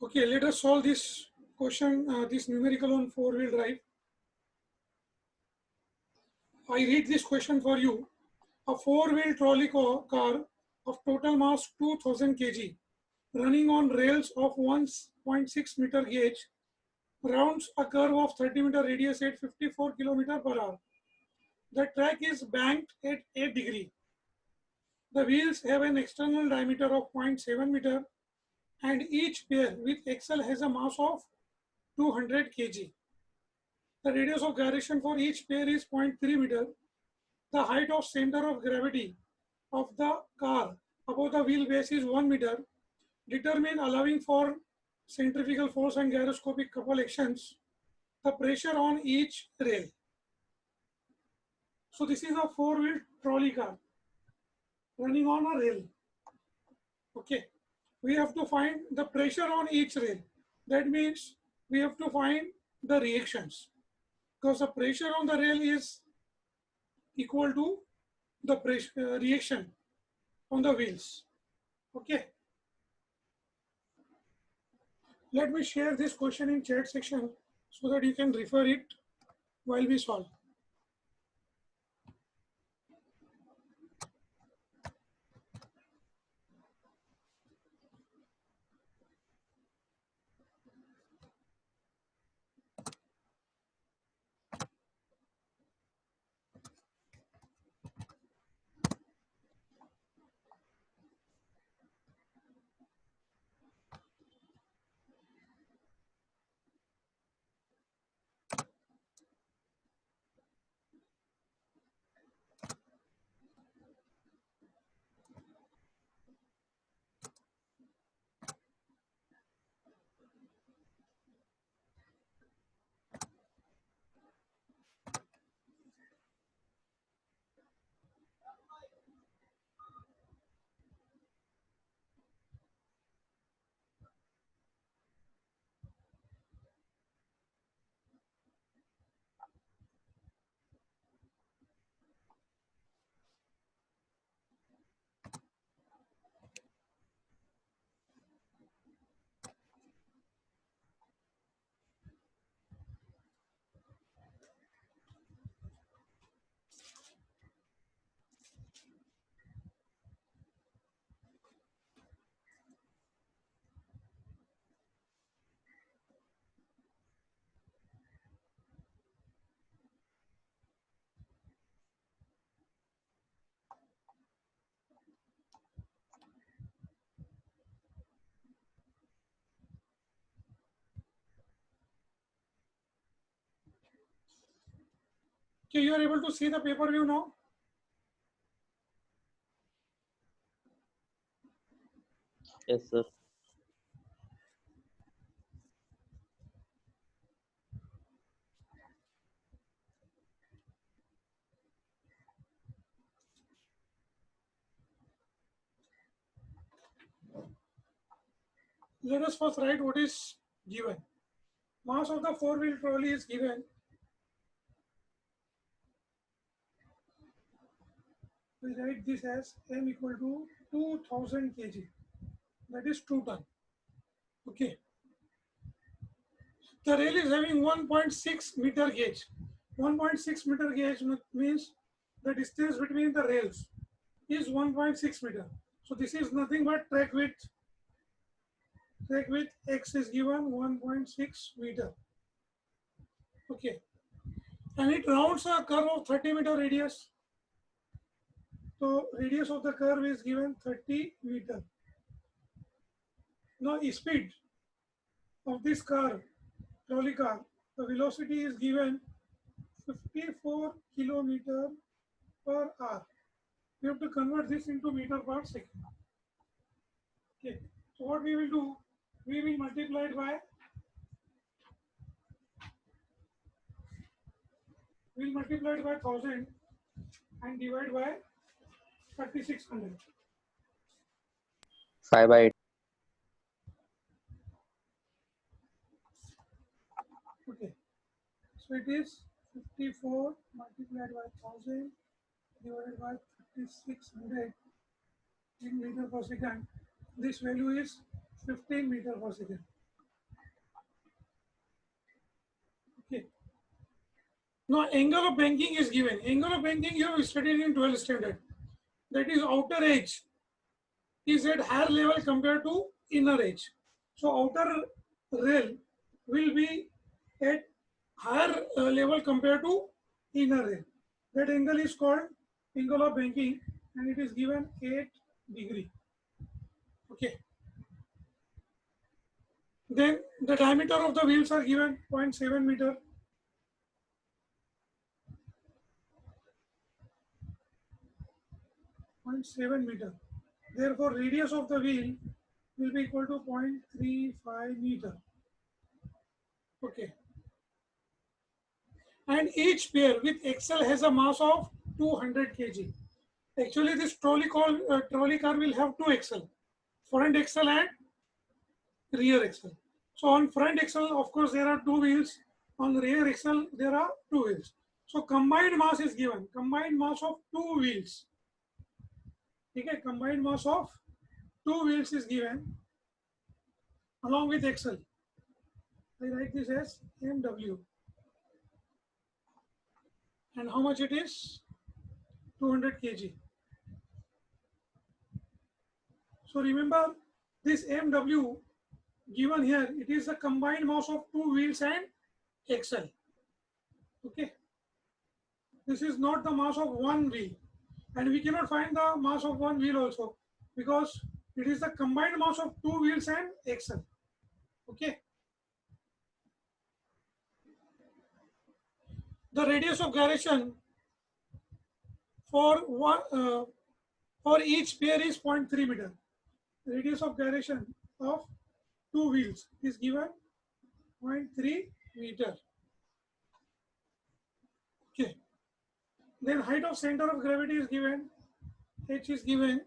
Okay, let us solve this question, this numerical on four-wheel drive. I read this question for you. A four-wheel trolley car of total mass 2000 kg running on rails of 1.6 meter gauge rounds a curve of 30-meter radius at 54 km per hour. The track is banked at 8 degree. The wheels have an external diameter of 0.7 meter and each pair with axle has a mass of 200 kg. The radius of gyration for each pair is 0.3 meter. The height of center of gravity of the car above the wheelbase is 1 meter. Determine, allowing for centrifugal force and gyroscopic couple actions, the pressure on each rail. So this is a four-wheel trolley car running on a rail. Okay, we have to find the pressure on each rail. That means we have to find the reactions, because the pressure on the rail is equal to the pressure reaction on the wheels. Okay, let me share this question in chat section so that you can refer it while we solve. Okay, you are able to see the paper view now. Yes, sir. Let us first write what is given. Mass of the four-wheel trolley is given. We write this as m equal to 2000 kg. That is 2 ton. Okay. The rail is having 1.6 meter gauge. 1.6 meter gauge means the distance between the rails is 1.6 meter. So this is nothing but track width. Track width x is given 1.6 meter. Okay. And it rounds a curve of 30-meter radius. So radius of the curve is given 30 meter. Now speed of this car, trolley car, the velocity is given 54 kilometer per hour. We have to convert this into meter per second. Okay. So what we will do, we will multiply it by, we'll multiply it by 1000 and divide by 3600. 5/8. Okay. So it is 54 multiplied by 1000 divided by 3600 in meter per second. This value is 15 meter per second. Now, angle of banking is given. Angle of banking you have studied in 12th standard. That is outer edge is at higher level compared to inner edge. So outer rail will be at higher level compared to inner rail. That angle is called angle of banking and it is given 8 degree. Okay. Then the diameter of the wheels are given 0.7 meter. .7 meter. Therefore, radius of the wheel will be equal to 0.35 meter. Okay. And each pair with axle has a mass of 200 kg. Actually, this trolley car will have two axle, front axle and rear axle. So on front axle, of course, there are two wheels. On rear axle, there are two wheels. So combined mass is given. Combined mass of two wheels. Okay, combined mass of two wheels is given along with axle. I write this as MW. And how much it is? 200 kg. So remember this MW given here, it is the combined mass of two wheels and axle. Okay. This is not the mass of one wheel. And we cannot find the mass of one wheel also because it is the combined mass of two wheels and axle. Okay. The radius of gyration for for each pair is 0.3 meter. Radius of gyration of two wheels is given 0.3 meter. Okay. Then height of center of gravity is given. H is given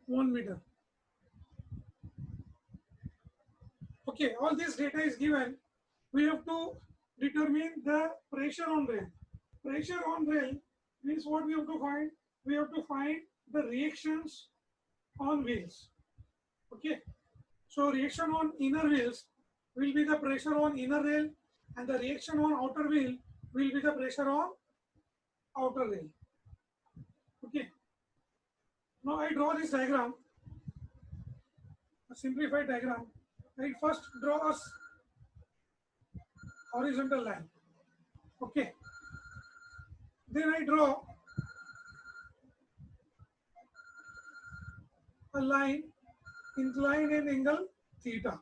1 meter. Okay, all this data is given. We have to determine the pressure on rail. Pressure on rail means what we have to find? We have to find the reactions on wheels. Okay, so reaction on inner wheels will be the pressure on inner rail and the reaction on outer wheel will be the pressure on outer rail. Okay, now I draw this diagram, a simplified diagram. I first draw a horizontal line. Okay, then I draw a line inclined at angle theta.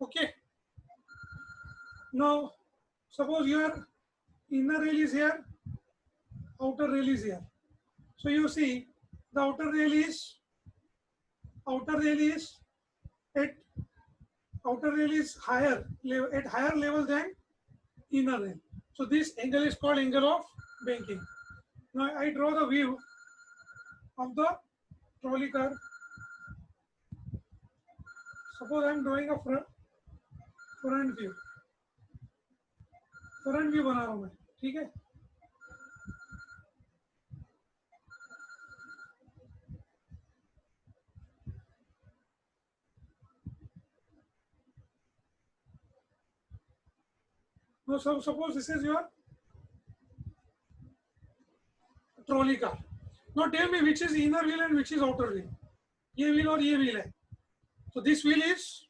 Okay, now suppose your inner rail is here, outer rail is here. So you see the outer rail is at outer rail is higher at higher level than inner rail. So this angle is called angle of banking. Now I draw the view of the trolley car. Suppose I am drawing a front view. Front view बना रहा हूं मैं, ठीक है. Now suppose this is your trolley car. Now tell me which is inner wheel and which is outer wheel. ये wheel और ये wheel है. So this wheel is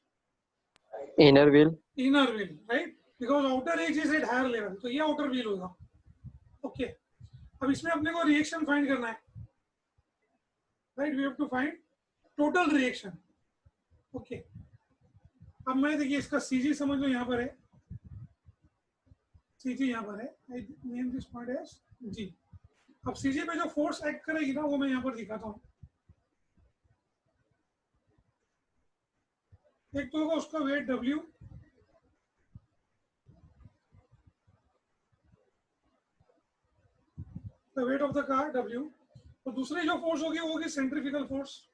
Inner wheel. inner wheel, right? Because outer edge is at higher level. तो ये outer wheel होगा. Okay. अब इसमें अपने को reaction find करना है. Right? We have to find total reaction. Okay. अब मैं देखिए इसका CG समझ लो यहाँ पर है. CG यहाँ पर है. I name this point as G. अब CG पे जो फोर्स एक्ट करेगी ना वो मैं यहाँ पर दिखाता हूँ. एक तो होगा उसका weight W, the weight of the car W, और दूसरी जो फोर्स होगी वो होगी centrifugal force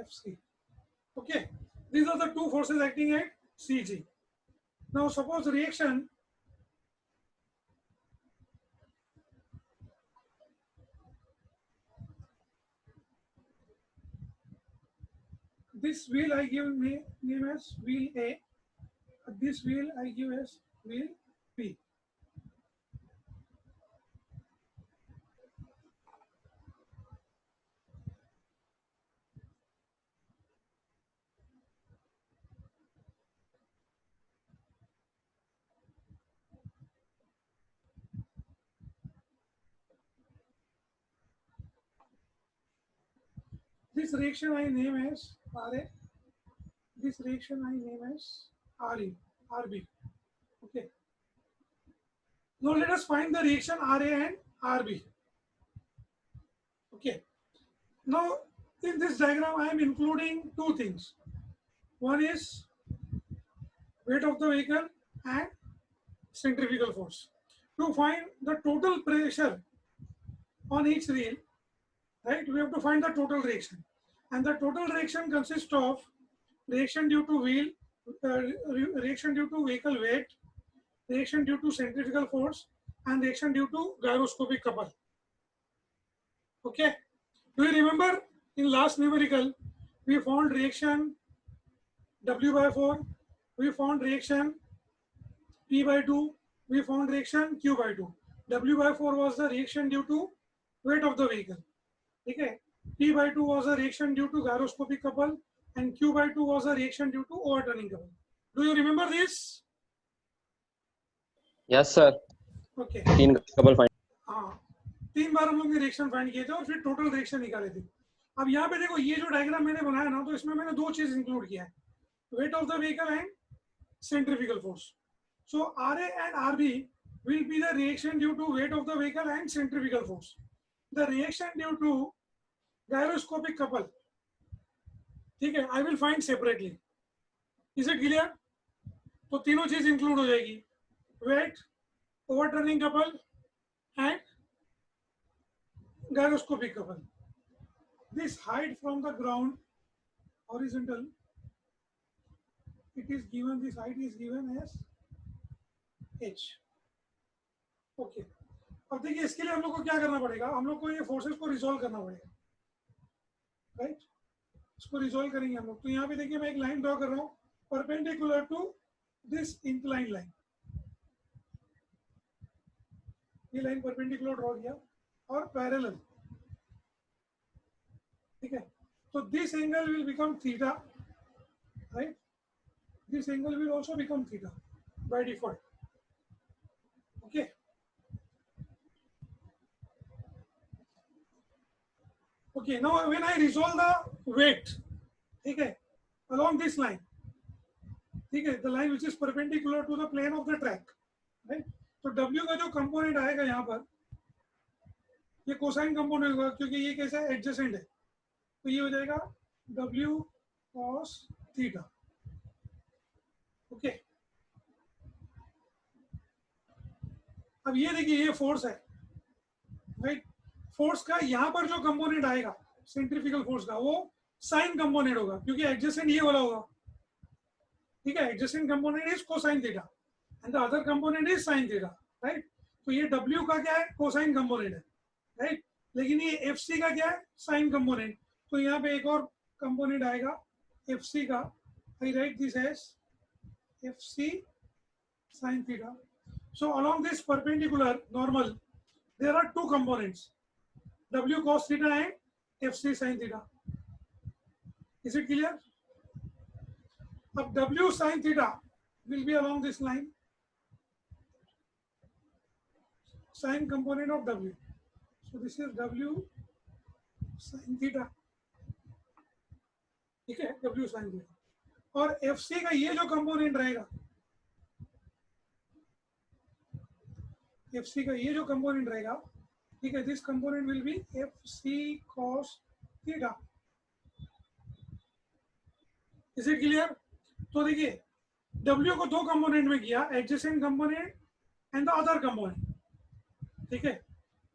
FC. Okay, these are the two forces acting at CG. Now suppose reaction this wheel I give name as wheel A. This wheel I give as wheel B. This reaction I name as RA. This reaction I name as RE, RB. Okay. Now let us find the reaction RA and RB. Okay. Now in this diagram I am including two things. One is weight of the vehicle and centrifugal force. To find the total pressure on each reel, right, we have to find the total reaction. And the total reaction consists of reaction due to wheel, reaction due to vehicle weight, reaction due to centrifugal force, and reaction due to gyroscopic couple. Okay. Do you remember in last numerical, we found reaction W by 4, we found reaction P by 2, we found reaction Q by 2. W by 4 was the reaction due to weight of the vehicle. Okay. P by 2 was a reaction due to gyroscopic couple, and Q by 2 was a reaction due to overturning couple. Do you remember this? Yes sir. Okay. 3 couple find. हाँ, 3 बार हम लोग ने reaction find किए थे और फिर total reaction निकाले थे. अब यहाँ पे देखो ये जो डायग्राम मैंने बनाया ना, तो इसमें मैंने दो चीज इंक्लूड किया है, wait of the vehicle and centrifugal force. So RA and RB will be the reaction due to weight of the vehicle and centrifugal force. The reaction due to gyroscopic couple, ठीक है, I will find separately. Is it clear? तो तीनों चीज include हो जाएगी, weight, overturning couple and gyroscopic couple. This height from the ground horizontal, it is given, this height is given as h. Okay. अब देखिए इसके लिए हम लोग को क्या करना पड़ेगा, हम लोग को ये फोर्सेस को रिजॉल्व करना पड़ेगा, राइट. इसको रिजॉल्व करेंगे हम लोग. तो यहाँ पे देखिए मैं एक लाइन ड्रॉ कर रहा हूँ perpendicular to this incline line. ये लाइन परपेंडिकुलर ड्रॉ किया और पैरेलल, ठीक है. तो this angle will become theta, right. This angle will also become theta by default. Okay. Okay, now when I resolve the weight, ठीक है, along this line, ठीक है, the line which is perpendicular to the plane of the track, right. तो W का जो component आएगा यहाँ पर, ये कोसाइन कंपोनेंट होगा क्योंकि ये कैसा है, एडजेसेंट है. तो ये हो जाएगा W cos थीटा. ओके. अब ये देखिए ये फोर्स है, राइट. फोर्स का यहाँ पर जो कंपोनेंट आएगा सेंट्रीफ्यूगल फोर्स का, वो साइन कंपोनेंट होगा क्योंकि एडजेसेंट ये वाला होगा, ठीक है. Adjacent component is cosine theta and the other component is sine theta, right. तो ये W का क्या है, कोसाइन कंपोनेंट है, राइट. लेकिन ये FC का क्या है, साइन कंपोनेंट. तो यहाँ पे एक और कंपोनेंट आएगा FC का. I write this as FC sine theta. So along this perpendicular normal there are two components, W cos theta and FC sin theta. Is it clear? अब W sin theta will be along this line, sin component of W. So this is W sin theta, ठीक है, W sin theta. और FC का ये जो component रहेगा, FC का ये जो कंपोनेंट रहेगा, ठीक है, this component will be FC cos theta. Is it clear? तो देखिए W को दो कंपोनेंट में किया, adjacent component and the other component, ठीक है.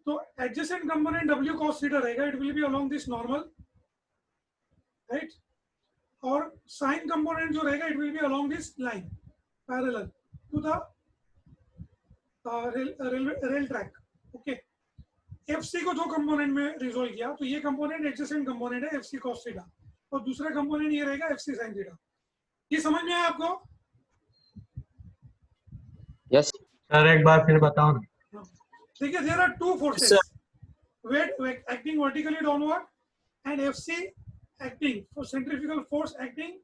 तो adjacent component W cos theta रहेगा, it will be along this normal, right. और साइन कंपोनेंट जो रहेगा, it will be along this line parallel to the rail track. Okay. FC को दो component में रिजोल्व किया, तो ये कंपोनेंट एडजेसेंट कंपोनेंट है FC cos थीटा. और दूसरा कंपोनेंट ये रहेगा एफ सी साइन थीटा। ये समझ में आया आपको? Yes. सर एक बार फिर बताओ ना। देखिए, there are two forces, weight acting vertically downward and FC acting for centrifugal force acting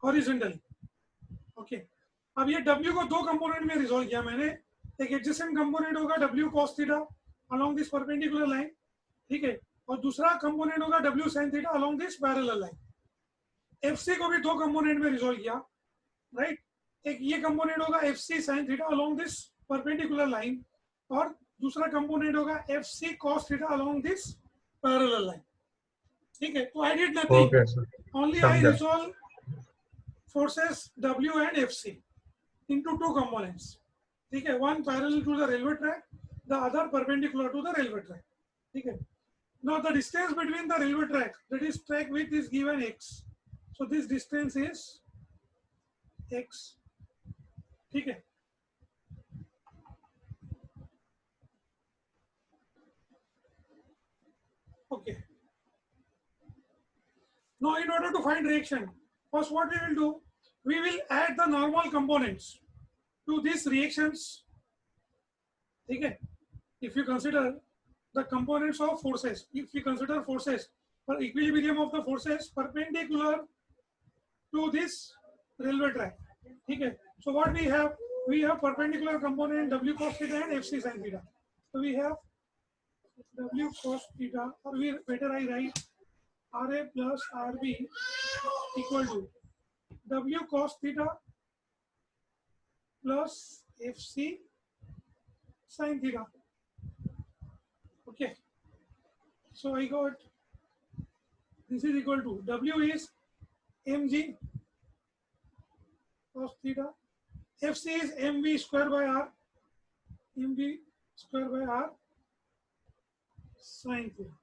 horizontally. Okay, अब ये W को दो कंपोनेंट में रिजॉल्व किया मैंने। एक एडजेसेंट कंपोनेंट होगा W cos theta along this perpendicular line, ठीक है, और दूसरा कंपोनेंट होगा W sin theta along this parallel line। FC को भी दो कंपोनेंट में रिजॉल्व किया, राइट। एक ये कंपोनेंट होगा FC sin theta along this perpendicular line और दूसरा कंपोनेंट होगा FC cos theta along this parallel line, ठीक है। तो I did nothing, okay sir, only I resolve forces W and FC into two components, ठीक है, one parallel to the railway track, the other perpendicular to the railway track, ठीक है। Now the distance between the railway track, that is track width, is given x, so this distance is x, ठीक है। Okay. Now, in order to find reaction, first what we will do, we will add the normal components to these reactions. Okay. If you consider the components of forces, if you consider forces for equilibrium of the forces perpendicular to this railway track. Okay. So what we have perpendicular component W cos theta and FC sin theta. So we have W cos theta, or we better I write RA plus RB equal to W cos theta plus FC sin theta. Okay. So I got this is equal to W is mg cos theta, FC is mv square by r, mv square by r sin theta.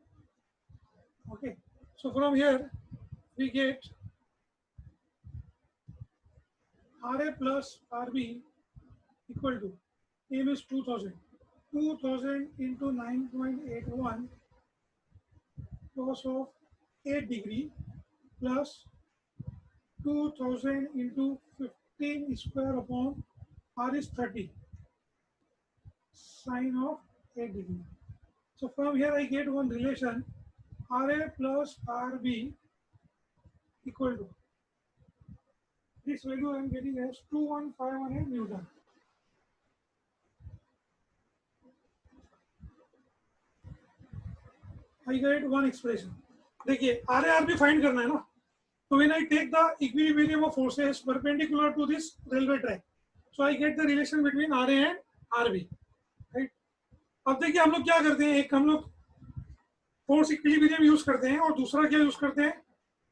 Okay. So from here we get RA plus RB equal to M is 2000 into 9.81 cos of 8 degree plus 2000 into 15 square upon R is 30 sine of 8 degree. So from here I get one relation, RA plus RB equal to, this value I am getting as 2151 Newton. I get one expression. देखिए RA RB find करना है ना, तो when I take the equilibrium of forces perpendicular to this railway track, so I get the relation between RA and RB, right? अब देखिए हम लोग क्या करते हैं, एक हम लोग फोर्स इक्विलिब्रियम यूज करते हैं और दूसरा क्या यूज करते हैं,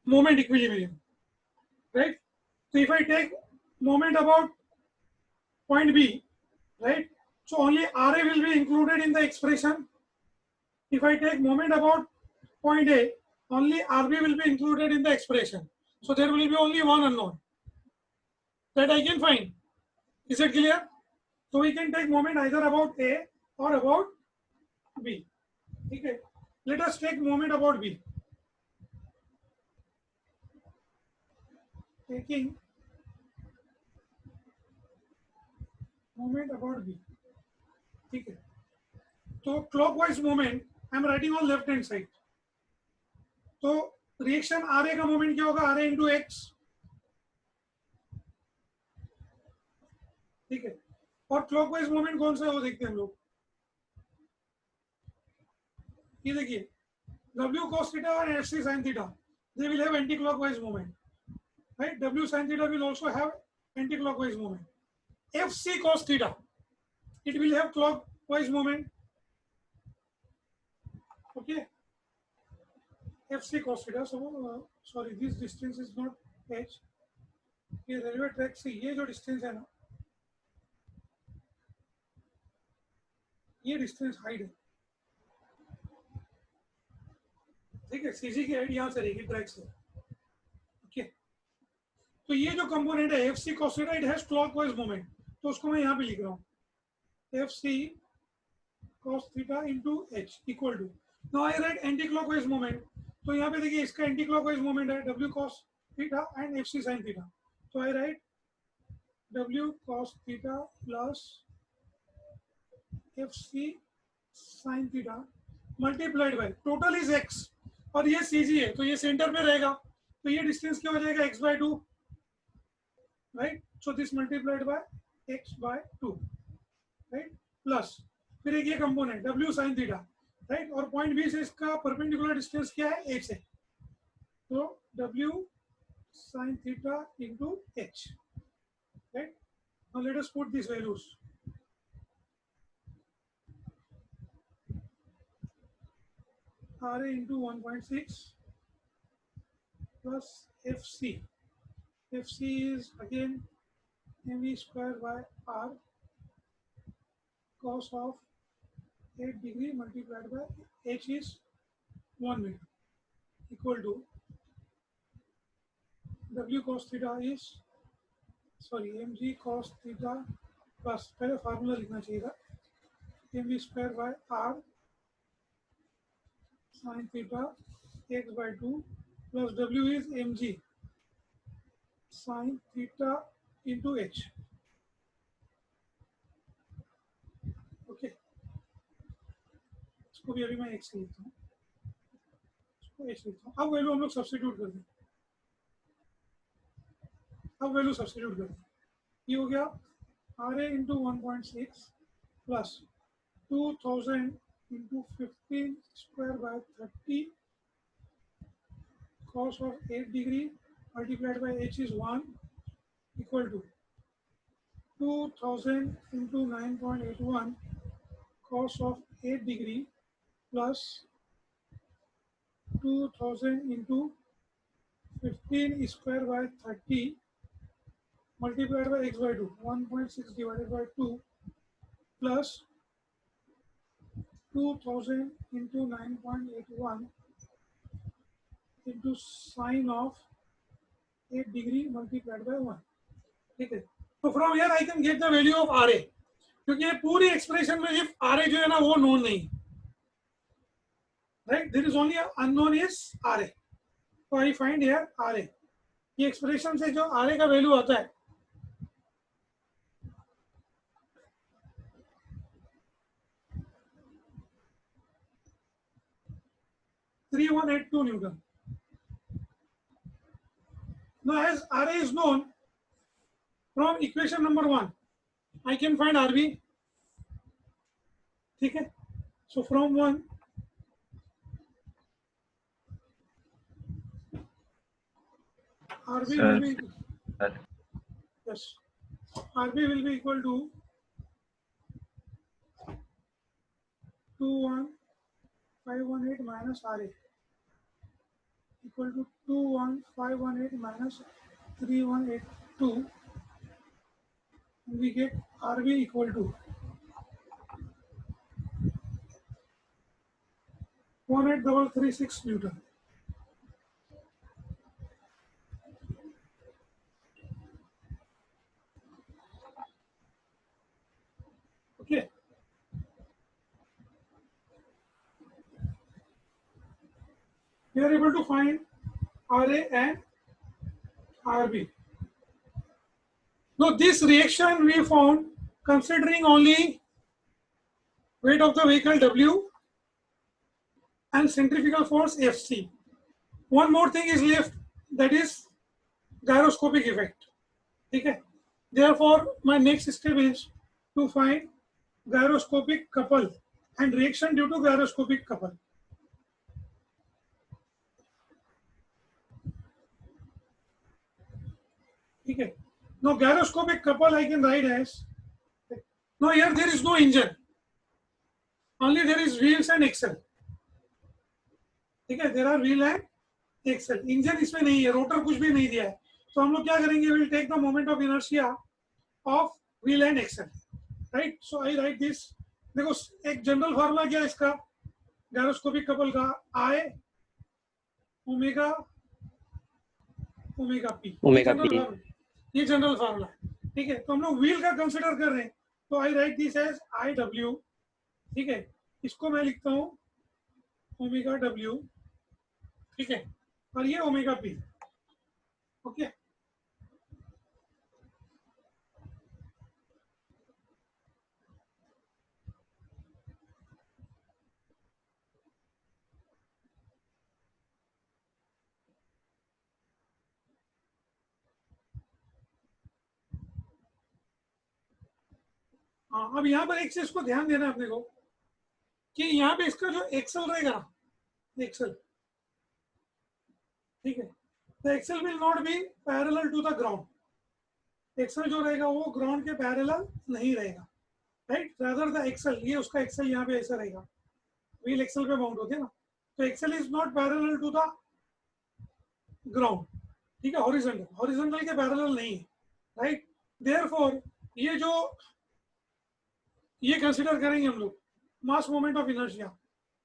moment equilibrium, right. So if I take moment about point B, right, so only RA will be included in the expression. If I take moment about point A, only RB will be included in the expression. So there will be only one unknown that I can find. Is it clear? So we can take moment either about A or about B. Okay. Let us take moment about B. Taking moment about B. ठीक है, तो clockwise moment I am writing on left hand side, तो reaction R A का moment क्या होगा, R A into x, ठीक है। और क्लॉकवाइज मोमेंट कौन सा है वो देखते हैं हम लोग। ये देखिए W cos theta and FC sin theta, they will have anti-clockwise movement, right? W sin theta will also have anti-clockwise movement. FC cos theta, it will have clockwise movement. Okay. FC cos theta. So sorry, this distance is not h. ये railway track से ये जो distance है ना, ये distance height है, ठीक है। सीजी की हाइट यहाँ से रहेगी ट्रैक से, ओके। तो ये जो कंपोनेंट है F C cos theta, it has clockwise moment, तो उसको मैं यहाँ पे लिख रहा हूँ F C cos theta into h equal to, now I write anti-clockwise moment, तो यहाँ पे देखिए इसका एंटी क्लॉकवाइज मोमेंट है W cos theta and FC sin theta. तो I write W cos theta plus FC sin theta multiplied by total is x और ये CG है तो ये सेंटर में रहेगा तो ये डिस्टेंस क्या हो जाएगा x/2, right. So this multiplied by x/2, right, plus फिर एक ये component W sin theta, right, और पॉइंट बी से इसका परपेंडिकुलर डिस्टेंस क्या है h है तो W sin theta into h, right. Now let us put these values. RA into 1.6 plus FC. FC is again mv square by r cos of 8 degree multiplied by h is 1 meter equal to W cos theta is mg cos theta plus पहले formula लिखना चाहिए था mv square by r sin theta x/2 plus W is mg sin theta into h. Okay, इसको भी अभी मैं x लिखता हूँ, इसको h लिखता हूँ. अब वैल्यू हम लोग सब्स्टिट्यूट कर दें. अब वैल्यू सब्स्टिट्यूट कर दें. ये हो गया RA into 1.6 plus 2000 into 15 square by 30 cos of 8 degree multiplied by h is 1 equal to 2000 into 9.81 cos of 8 degree plus 2000 into 15 square by 30 multiplied by x/2, 1.6 divided by 2 plus 2000 into 9.81 into sine of 8 degree multiplied by 1. ठीक है. तो from here I can get the value of RA, क्योंकि ये पूरी expression में if RA जो है ना वो नोन नहीं, right. There is only unknown is RA. तो आई फाइंड हियर RA. ये एक्सप्रेशन से जो RA का वैल्यू आता है (3182 Newton. Now as RA is known from equation number 1, I can find RB. ठीक है. So from 1 RB will be yes RB will be equal to 21518 minus RA equal to 21518 minus 3182. We get RB equal to 18336 Newton. Okay. We are able to find RA and RB. Now this reaction we found considering only weight of the vehicle W and centrifugal force FC. One more thing is left, that is gyroscopic effect. Okay. Therefore, my next step is to find gyroscopic couple and reaction due to gyroscopic couple. Okay. Now gyroscopic couple I can write as, now here there is no engine, only there is wheels and axle. ठीक है, there are wheel and axle. Engine इसमें नहीं है, rotor कुछ भी नहीं दिया है. तो हम लोग क्या करेंगे, will take the moment of inertia of wheel and axle, right. So I write this. देखो एक जनरल फार्मूला क्या है इसका गायरोस्कोपिक कपल का, आई ओमेगा ओमेगा पी, ये जनरल फार्मूला है. ठीक है. तो हम लोग व्हील का कंसिडर कर रहे हैं, तो I write this as I W. ठीक है, इसको मैं लिखता हूँ ओमेगा डब्ल्यू ठीक है, और ये ओमेगा पी। ओके, हाँ, अब यहाँ पर एक चीज को ध्यान देना अपने को कि यहाँ पे इसका जो एक्सल रहेगा, एक्सल, ठीक है, the axle will not be parallel to the ground. Axle जो रहेगा वो ग्राउंड के पैरेलल नहीं रहेगा, राइट, रादर द एक्सल, ये उसका एक्सल यहाँ पे ऐसा रहेगा, व्हील एक्सल पे माउंट होती है ना, तो axle is not parallel to the ground, ठीक है, हॉरिजॉन्टल, हॉरिजॉन्टल के पैरेलल नहीं है, राइट। देयरफॉर ये कंसीडर करेंगे हम लोग mass moment of inertia,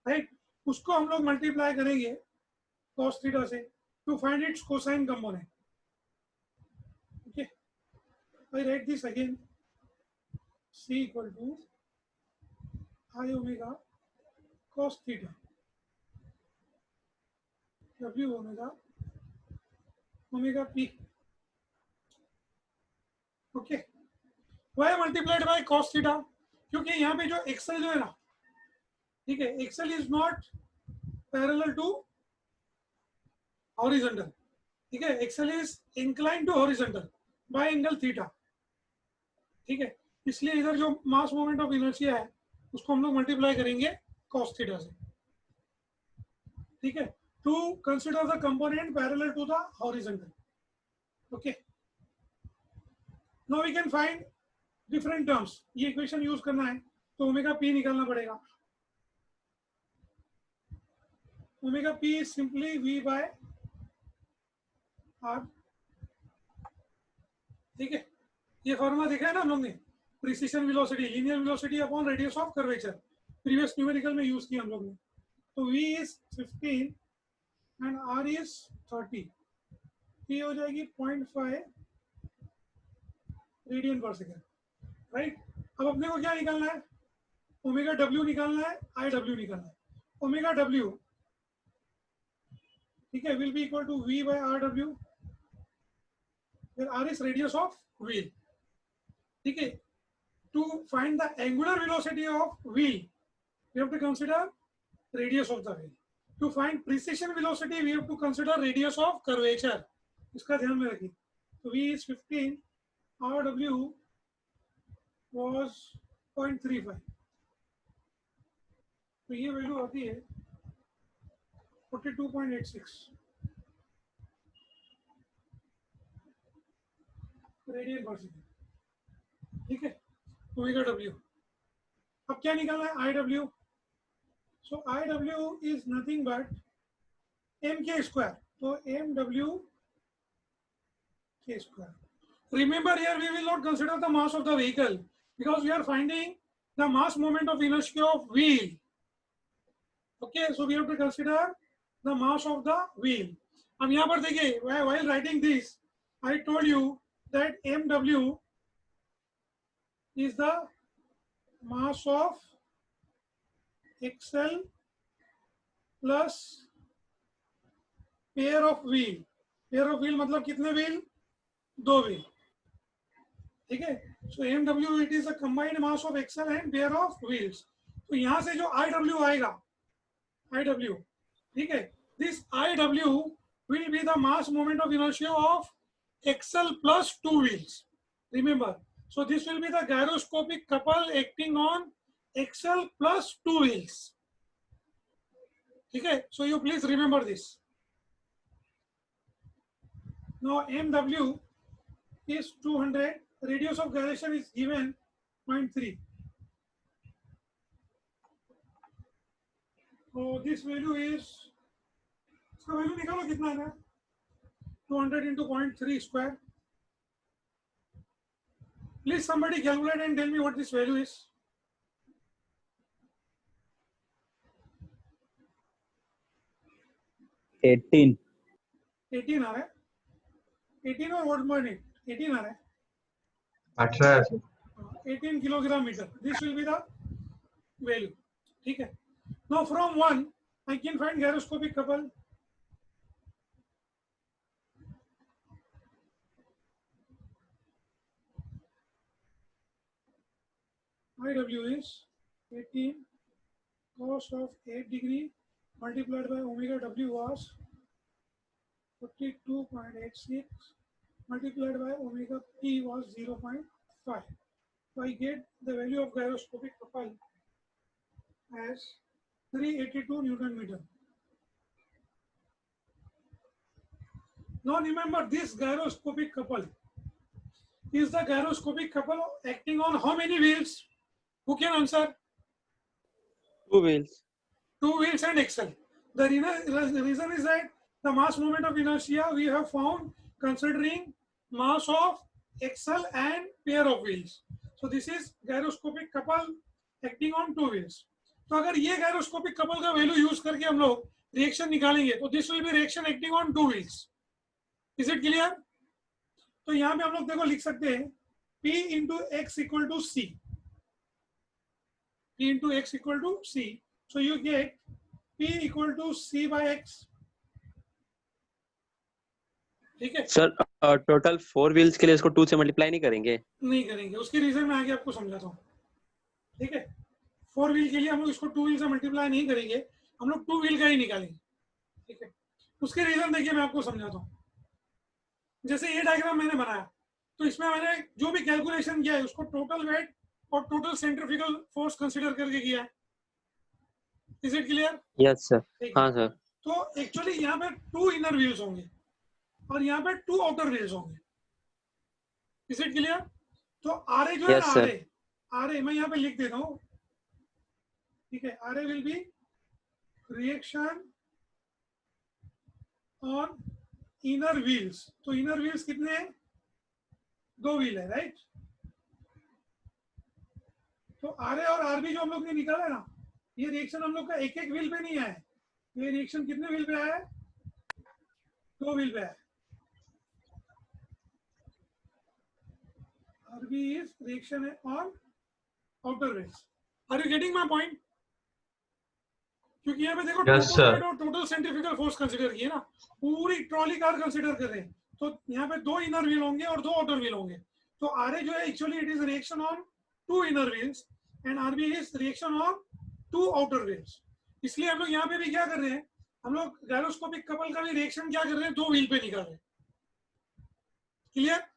right, उसको हम लोग मल्टीप्लाई करेंगे cos थीटा से to find its cosine component. Okay, I write this again, c equal to i omega cos theta w omega p। Okay, why multiplied by cos theta, क्योंकि यहाँ पे जो axle जो है ना, ठीक है, axle is not parallel to horizontal, ठीक है, axle is incline to horizontal by angle theta, ठीक है, इसलिए इधर जो मास मोमेंट ऑफ इनर्शिया है उसको हम लोग मल्टीप्लाई करेंगे cos थीटा से, ठीक है, to consider the component parallel to the horizontal. Okay, now we can find different terms, ये इक्वेशन यूज करना है तो ओमेगा पी निकालना पड़ेगा। Omega P is simply V by R, ठीक है, ये फॉर्मूला देखा है ना हम लोग ने, precision velocity linear velocity upon radius of curvature, previous numerical में यूज किया हम लोग ने। तो v is 15 and r is 30, ये हो जाएगी 0.5 रेडियन पर सेकेंड, राइट। अब अपने को क्या निकालना है, ओमेगा w निकालना है, iw निकालना है। ओमेगा w, ठीक है, will be equal to v by rw, where r is radius of wheel, ठीक है। To find the angular velocity of wheel, we have to consider radius of the wheel. To find precision velocity, we have to consider radius of curvature. इसका ध्यान में रखिए। तो v is 15, rw was 0.35, तो ये value आती है 42.86 radian पर सेकेंड, ठीक है, ओमेगा w। अब क्या निकालना है, iw, so iw is nothing but mk square, तो mw k square. Remember here we will not consider the mass of the vehicle because we are finding the mass moment of inertia of wheel. Okay, so we have to consider the mass of the wheel. अब यहाँ पर देखिए, while writing this, I told you that mw is the mass of axle plus pair of wheel. Pair of wheel मतलब कितने wheel, 2 wheel, ठीक है। So mw it is a combined mass of axle and pair of wheels. तो यहाँ से जो iw आएगा, iw, ठीक है, this iw will be the mass moment of inertia of axle plus 2 wheels, remember. So this will be the gyroscopic couple acting on axle plus 2 wheels, ठीक है। So you please remember this. Now mw is 200, radius of gyration is given 0.3, so this value is, इसका value निकालो कितना है, 200 into 0.3 square। Please somebody calculate and tell me what this value is। 18 18 आ रहा है, 18 और 1.8, 18 आ रहा है, 18 है 18 kilogram metre, this will be the value, ठीक है। Now from 1 I can find gyroscopic couple, IW is 18 cos of 8 degree multiplied by omega W was 42.86 multiplied by omega P was 0.5. So I get the value of gyroscopic couple as 382 Newton meter. Now remember, this gyroscopic couple is the gyroscopic couple acting on how many wheels? Who can answer? 2 wheels. 2 wheels and axle. The reason is that the mass moment of inertia we have found considering mass of axle and pair of wheels. So this is gyroscopic couple acting on 2 wheels. तो अगर ये gyroscopic couple का value use करके हम लोग reaction निकालेंगे तो this will be reaction acting on 2 wheels. Is it clear? तो यहाँ पे हम लोग देखो लिख सकते हैं P into X equal to C. P into X equal to C. So you get P equal to C by X. ठीक है सर टोटल 4 व्हील्स के लिए इसको 2 से मल्टीप्लाई नहीं करेंगे? नहीं करेंगे, उसके रीजन मैं आगे आपको समझाता हूँ. ठीक है, 4 व्हील के लिए हम लोग इसको 2 व्हील से मल्टीप्लाई नहीं करेंगे, हम लोग 2 व्हील का ही निकालेंगे. ठीक है, उसके रीजन देखिए मैं आपको समझाता हूँ. जैसे ये डायग्राम मैंने बनाया तो इसमें मैंने जो भी कैलकुलेशन किया है उसको टोटल वेट और टोटल सेंट्रीफ्यूगल फोर्स कंसीडर करके किया है. Is it clear? Yes sir. हाँ सर. तो एक्चुअली यहाँ पे 2 इनर व्हील्स होंगे और यहाँ पे 2 आउटर व्हील्स होंगे. Is it clear? तो आरए जो है Yes, ना, sir. आरए मैं यहाँ पे लिख देता हूँ. ठीक है, R A will be reaction on inner wheels. तो इनर व्हील्स कितने हैं? 2 व्हील है, राइट? तो आरए और आरबी जो हम लोग ने निकाला है ना, ये रिएक्शन हम लोग का एक एक व्हील पे नहीं आया है. ये रिएक्शन कितने व्हील पे आया है? 2 व्हील पे आया है. RB is reaction on outer wheels. Are you getting my point? क्योंकि यहाँ पे देखो Yes, sir. Total total centrifugal force consider किए ना, पूरी ट्रॉली कार कंसीडर कर रहे हैं. तो यहाँ पे 2 इनर व्हील होंगे और 2 आउटर व्हील होंगे. तो आरए जो है actually it is reaction on 2 inner wheels and R B is reaction on 2 outer wheels. इसलिए हम लोग यहाँ पे भी क्या कर रहे हैं, हम लोग गायरोस्कोपिक कपल का भी रिएक्शन क्या कर रहे हैं, 2 व्हील पे निकाल रहे हैं. Clear?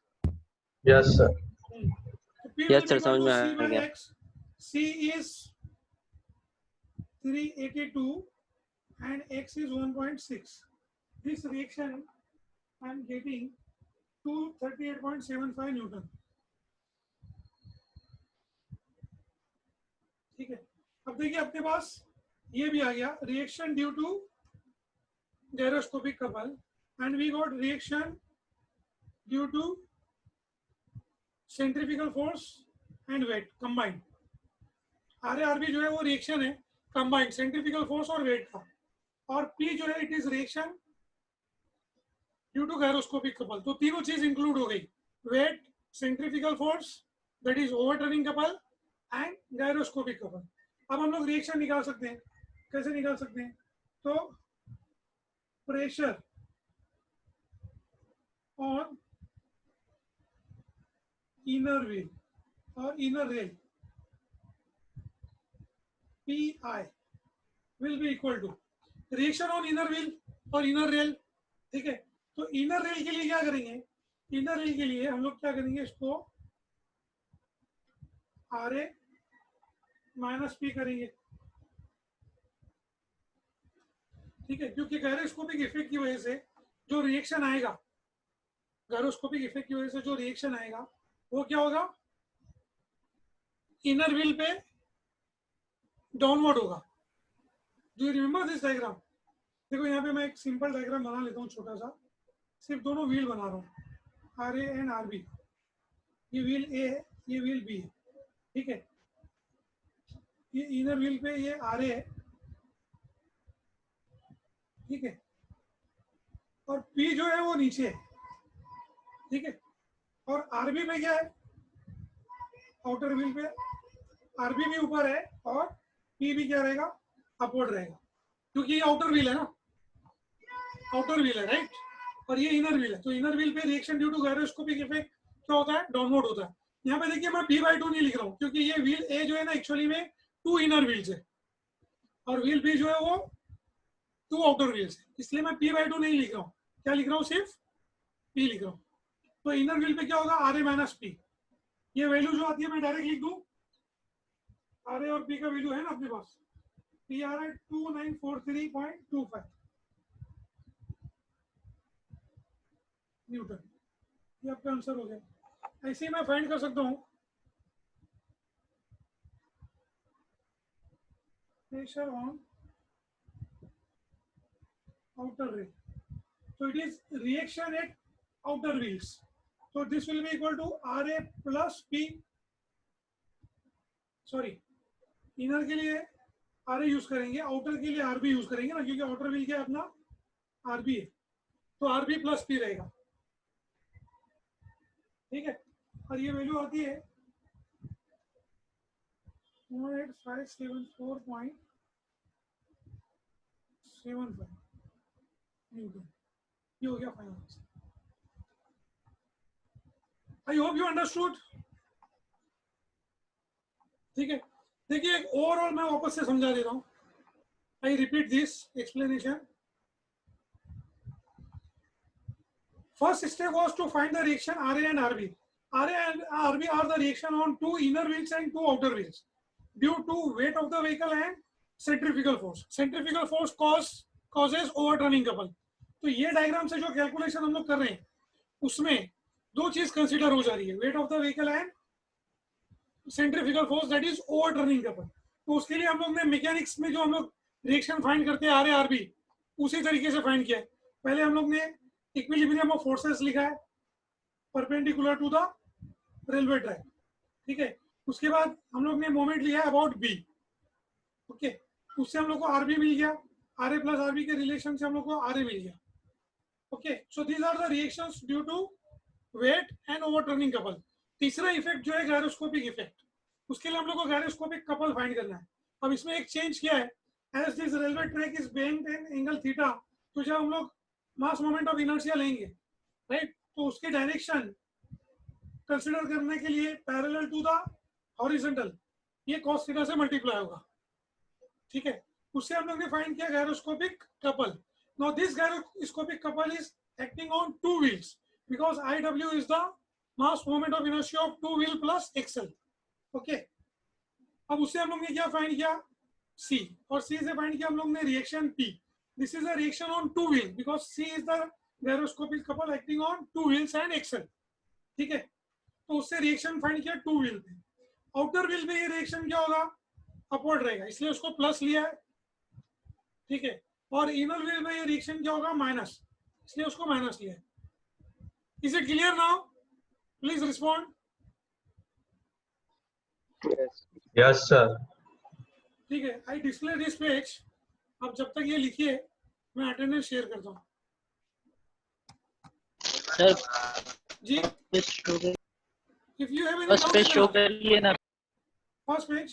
Yes, sir. Yes, sir, समझ में आ गया. C is 382 and X is 1.6. This reaction I am getting 238.75 Newton. ठीक है, अब देखिए अपने पास ये भी आ गया reaction due to gyroscopic couple and we got reaction due to centrifugal force and weight combined. R A R B जो है वो रिएक्शन है कंबाइंड सेंट्रीफ्यूगल फोर्स और वेट का, और पी जो है it is reaction due to gyroscopic couple. तो तीनों चीज इंक्लूड हो गई, weight, centrifugal force that is overturning couple and gyroscopic couple. अब हम लोग रिएक्शन निकाल सकते हैं. कैसे निकाल सकते हैं? तो pressure on inner wheel or inner rail PI will be equal to reaction on inner wheel और inner rail. ठीक है, तो inner rail के लिए क्या करेंगे? inner rail के लिए हम लोग क्या करेंगे, इसको RA माइनस P करेंगे. ठीक है, क्योंकि गायरोस्कोपिक इफेक्ट की वजह से जो रिएक्शन आएगा, गायरोस्कोपिक इफेक्ट की वजह से जो रिएक्शन आएगा वो क्या होगा, इनर व्हील पे डाउनवर्ड होगा. Do you remember this diagram? देखो यहाँ पे मैं एक सिंपल डायग्राम बना लेता हूँ छोटा सा, सिर्फ दोनों व्हील बना रहा हूँ, R A and R B. ये व्हील ए है, ये व्हील बी है. ठीक है, ये इनर व्हील पे ये आर ए है. ठीक है, और पी जो है वो नीचे है. ठीक है, और आरबी में क्या है, आउटर व्हील पे आरबी भी ऊपर है और पी भी क्या रहेगा, अपवर्ड रहेगा, क्योंकि ये आउटर व्हील है ना, आउटर व्हील है, राइट? और ये इनर व्हील है. तो इनर व्हील पे reaction due to gyroscopic effect क्या होता है, डाउनवर्ड होता है. यहाँ पे देखिए मैं P/2 नहीं लिख रहा हूँ क्योंकि ये व्हील ए जो है ना एक्चुअली में 2 इनर व्हील्स है और व्हील बी जो है वो 2 आउटर व्हील्स है, इसलिए मैं P/2 नहीं लिख रहा हूँ। क्या लिख रहा हूँ? सिर्फ P लिख रहा हूँ। तो इनर व्हील पे क्या होगा? RA minus P। ये वैल्यू जो आती है मैं डायरेक्ट लिख दूँ, RA और P का वैल्यू है ना अपने पास, P आ रहा है 2943.25 न्यूटन। ये आपका आंसर हो गया। ऐसे ही मैं फाइंड कर सकता हूँ pressure on outer ring. So it is reaction at outer wheels. So this will be equal to RA plus P. Sorry, inner के लिए RA यूज करेंगे, outer के लिए RB यूज करेंगे ना, क्योंकि outer wheel क्या अपना RB है, तो RB plus P रहेगा। ठीक है, और ये वैल्यू आती है 18574.75 न्यूटन। ये हो गया final answer. I hope you understood. ठीक है, देखिए ओवरऑल मैं वापस से समझा दे रहा हूँ। I repeat this explanation. First step was to find the reaction RA and RB. RA and RB are the reaction on 2 inner wheels and 2 outer wheels due to weight of the vehicle and centrifugal force. Centrifugal force causes overturning couple. तो ये diagram से जो calculation हम लोग कर रहे हैं उसमें दो चीज कंसीडर हो जा रही है, wait of the vehicle and centrifugal force, that is overturning couple. तो उसके लिए हम लोग ने मैकेनिक्स में जो हम लोग रिएक्शन फाइंड करते हैं RA RB उसी तरीके से फाइंड किया है। पहले हम लोग ने इक्विलिब्रियम ऑफ फोर्सेस लिखा है perpendicular to the railway track. ठीक है, उसके बाद हम लोग ने मोमेंट लिया है अबाउट B। ओके, उससे हम लोग को RB मिल गया, RA प्लस RB के रिलेशन से हम लोग को RA मिल गया। Okay, so these are the reactions due to weight and overturning couple. तीसरा इफेक्ट जो है गायरोस्कोपिक इफेक्ट, उसके लिए हम लोग को गायरोस्कोपिक कपल फाइंड करना है। अब इसमें एक चेंज किया है, as this railway track is bent in angle theta, तो जब हम लोग मास मोमेंट ऑफ इनर्शिया लेंगे राइट, तो उसकी डायरेक्शन कंसीडर करने के लिए पैरेलल टू द हॉरिजॉन्टल ये cos थीटा से मल्टीप्लाई होगा। ठीक है, उससे हम लोग ने फाइंड किया gyroscopic couple. Now this gyroscopic couple is acting on 2 wheels because IW is the mass moment of inertia of 2 wheel plus XL. Okay, अब उससे हम लोग ने क्या फाइंड किया? C, और C से फाइंड किया हम लोग ने reaction P. This is a reaction on 2 wheels because C is the gyroscopic couple acting on 2 wheels and XL. ठीक है, तो उससे रिएक्शन फाइंड किया 2 व्हील पे। आउटर व्हील पे ये रिएक्शन क्या होगा? अपवर्ड रहेगा, इसलिए उसको प्लस लिया है। ठीक है, और इनर व्हील में ये रिएक्शन क्या होगा? माइनस, इसलिए उसको माइनस लिया है। Is it clear now? Please respond. Yes, sir. ठीक है, I display this page. अब जब तक ये लिखिए मैं अटेंडेंस शेयर करता हूँ। सर जी, पेज शो कर, if you have any first page show doubt, करिए ना। first page.